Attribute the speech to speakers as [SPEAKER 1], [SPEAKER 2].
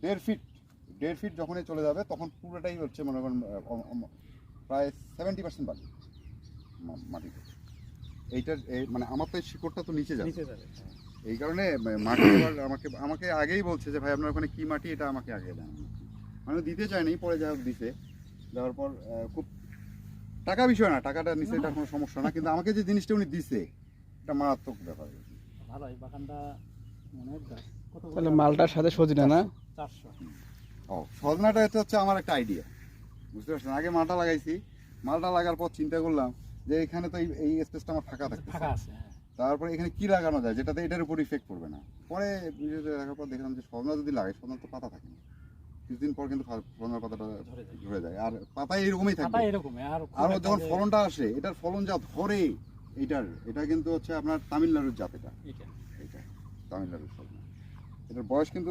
[SPEAKER 1] 1.5 fit যখনই চলে যাবে তখন পুরোটাই হচ্ছে মনে করেন প্রায় 70% বালি মাটিতে। এইটার মানে আমার তো এই শিকড়টা তো নিচে যাবে, এই কারণে মাটি এবার আমাকে আগেই বলছে যে ভাই আপনার ওখানে কি মাটি, এটা আমাকে আগে জানান। মানে দিতে চায়নি, পরে যাই হোক দিছে, দেওয়ার পর খুব টাকা বিষয় না, টাকাটা নিচে এটা কোনো সমস্যা না, কিন্তু আমাকে যে জিনিসটা উনি দিছে এটা মারাত্মক ব্যাপার।
[SPEAKER 2] ভালো এই বাগানটা মনে হয়
[SPEAKER 3] তাহলে মালটার সাথে সজিনা না
[SPEAKER 2] 400।
[SPEAKER 1] সজনাটা এটা হচ্ছে আমার একটা আইডিয়া, বুঝতে পারছেন। আগে মালটা লাগাইছি, মালটা লাগার পর চিন্তা করলাম যে এখানে তো এই স্পেসটা আমার ফাঁকা থাকছে, তারপরে এখানে কি লাগানো যায় যেটাতে এটার উপর ইফেক্ট পড়বে না। পরে ভিডিওতে দেখার পর দেখলাম যে সজনা যদি লাগাই, সজনা তো পাতা থাকে না, কিছুদিন পর কিন্তু সজনার পাতাটা ঝরে যায়, আর পাতা এরকমই থাকে। আর যখন ফলনটা আসে, এটার ফলন যা ধরে, এটা কিন্তু হচ্ছে আপনার তামিলনাড়ুর জাত, এটা তামিলনাড়ুর সজনা। এটার বয়স কিন্তু